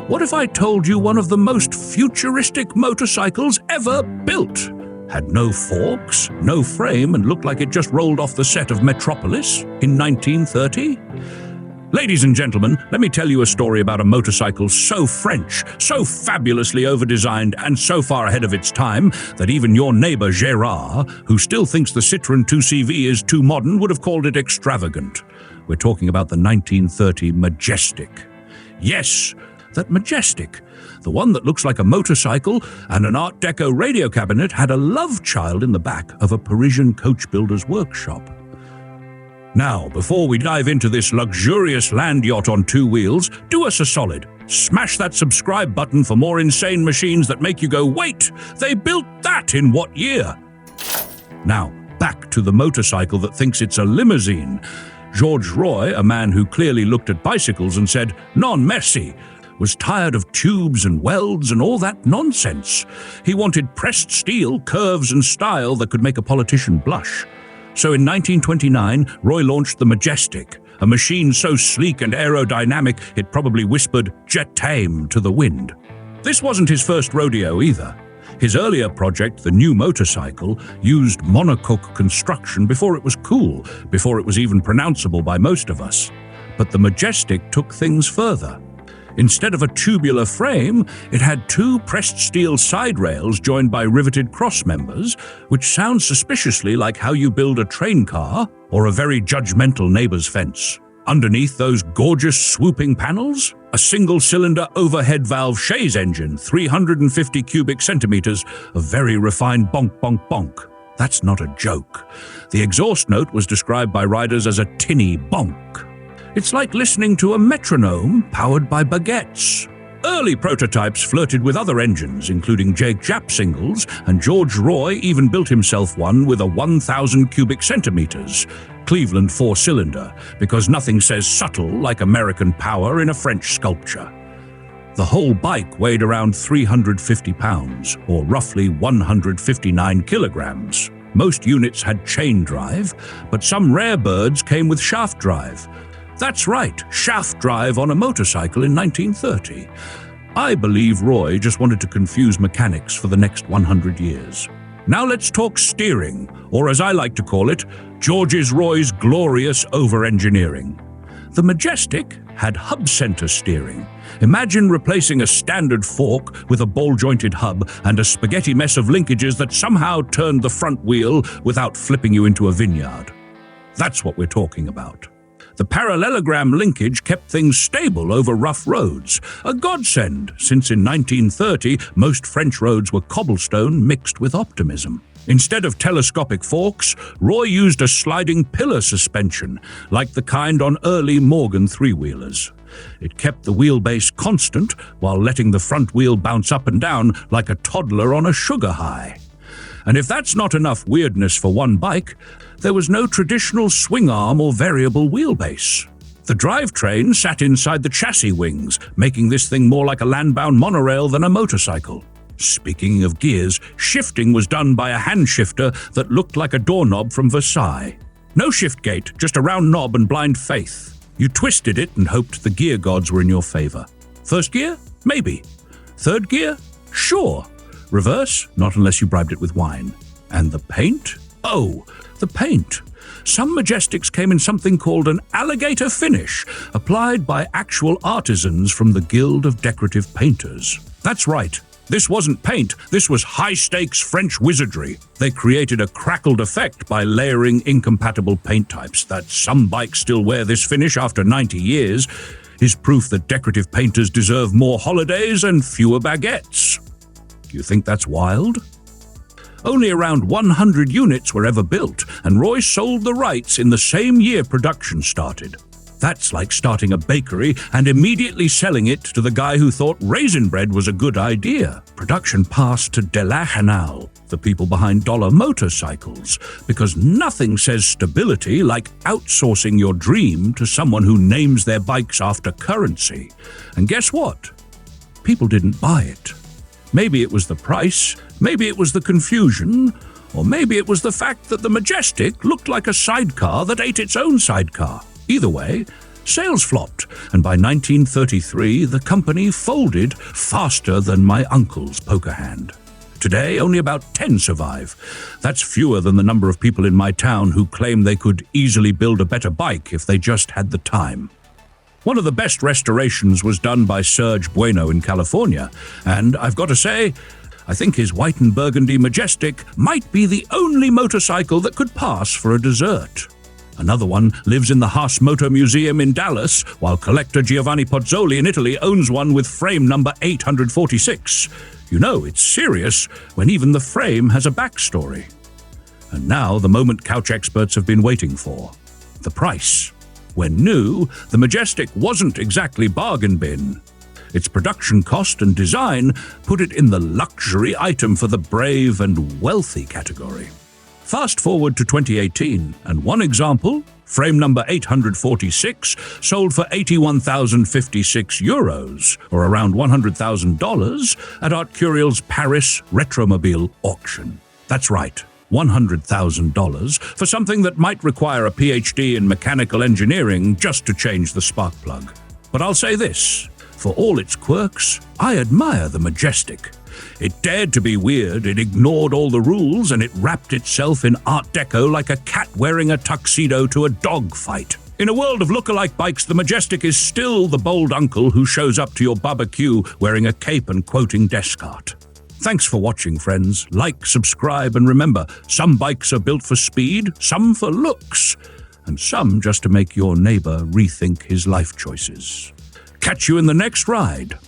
What if I told you one of the most futuristic motorcycles ever built? Had no forks, no frame, and looked like it just rolled off the set of Metropolis in 1930? Ladies and gentlemen, let me tell you a story about a motorcycle so French, so fabulously overdesigned, and so far ahead of its time that even your neighbor Gérard, who still thinks the Citroën 2CV is too modern, would have called it extravagant. We're talking about the 1930 Majestic. Yes, that Majestic, the one that looks like a motorcycle and an Art Deco radio cabinet, had a love child in the back of a Parisian coach builder's workshop. Now, before we dive into this luxurious land yacht on two wheels, do us a solid. Smash that subscribe button for more insane machines that make you go, wait, they built that in what year? Now, back to the motorcycle that thinks it's a limousine. Georges Roy, a man who clearly looked at bicycles and said, non merci, was tired of tubes and welds and all that nonsense. He wanted pressed steel, curves and style that could make a politician blush. So in 1929, Roy launched the Majestic, a machine so sleek and aerodynamic it probably whispered "Je t'aime" to the wind. This wasn't his first rodeo either. His earlier project, the new motorcycle, used monocoque construction before it was cool, before it was even pronounceable by most of us. But the Majestic took things further. Instead of a tubular frame, it had two pressed steel side rails joined by riveted cross members, which sounds suspiciously like how you build a train car or a very judgmental neighbor's fence. Underneath those gorgeous swooping panels, a single-cylinder overhead valve Chaise engine, 350 cubic centimeters of very refined bonk, bonk, bonk. That's not a joke. The exhaust note was described by riders as a tinny bonk. It's like listening to a metronome powered by baguettes. Early prototypes flirted with other engines, including Jake Japp singles, and George Roy even built himself one with a 1,000 cubic centimeters, Cleveland four-cylinder, because nothing says subtle like American power in a French sculpture. The whole bike weighed around 350 pounds, or roughly 159 kilograms. Most units had chain drive, but some rare birds came with shaft drive. That's right, shaft drive on a motorcycle in 1930. I believe Roy just wanted to confuse mechanics for the next 100 years. Now let's talk steering, or as I like to call it, Georges Roy's glorious over-engineering. The Majestic had hub-center steering. Imagine replacing a standard fork with a ball-jointed hub and a spaghetti mess of linkages that somehow turned the front wheel without flipping you into a vineyard. That's what we're talking about. The parallelogram linkage kept things stable over rough roads, a godsend, since in 1930 most French roads were cobblestone mixed with optimism. Instead of telescopic forks, Roy used a sliding pillar suspension, like the kind on early Morgan three-wheelers. It kept the wheelbase constant while letting the front wheel bounce up and down like a toddler on a sugar high. And if that's not enough weirdness for one bike, there was no traditional swing arm or variable wheelbase. The drivetrain sat inside the chassis wings, making this thing more like a land-bound monorail than a motorcycle. Speaking of gears, shifting was done by a hand shifter that looked like a doorknob from Versailles. No shift gate, just a round knob and blind faith. You twisted it and hoped the gear gods were in your favor. First gear? Maybe. Third gear? Sure. Reverse? Not unless you bribed it with wine. And the paint? Oh, the paint. Some Majestics came in something called an alligator finish, applied by actual artisans from the Guild of Decorative Painters. That's right. This wasn't paint, this was high-stakes French wizardry. They created a crackled effect by layering incompatible paint types. That some bikes still wear this finish after 90 years is proof that decorative painters deserve more holidays and fewer baguettes. Do you think that's wild? Only around 100 units were ever built, and Roy sold the rights in the same year production started. That's like starting a bakery and immediately selling it to the guy who thought raisin bread was a good idea. Production passed to Delahaye, the people behind Dollar Motorcycles, because nothing says stability like outsourcing your dream to someone who names their bikes after currency. And guess what? People didn't buy it. Maybe it was the price, maybe it was the confusion, or maybe it was the fact that the Majestic looked like a sidecar that ate its own sidecar. Either way, Sales flopped, and by 1933 the company folded faster than my uncle's poker hand. Today, only about 10 survive. That's fewer than the number of people in my town who claim they could easily build a better bike if they just had the time. One of the best restorations was done by Serge Bueno in California, and I've got to say, I think his white and burgundy Majestic might be the only motorcycle that could pass for a dessert. Another one lives in the Haas Motor Museum in Dallas, while collector Giovanni Pozzoli in Italy owns one with frame number 846. You know it's serious when even the frame has a backstory. And now the moment couch experts have been waiting for. The price. When new, the Majestic wasn't exactly bargain bin. Its production cost and design put it in the luxury item for the brave and wealthy category. Fast forward to 2018, and one example, frame number 846, sold for €81,056, or around $100,000, at Art Curial's Paris Retromobile auction. That's right, $100,000 for something that might require a PhD in mechanical engineering just to change the spark plug. But I'll say this, for all its quirks, I admire the Majestic. It dared to be weird, it ignored all the rules, and it wrapped itself in Art Deco like a cat wearing a tuxedo to a dog fight. In a world of look-alike bikes, the Majestic is still the bold uncle who shows up to your barbecue wearing a cape and quoting Descartes. Thanks for watching, friends. Like, subscribe, and remember, some bikes are built for speed, some for looks, and some just to make your neighbor rethink his life choices. Catch you in the next ride.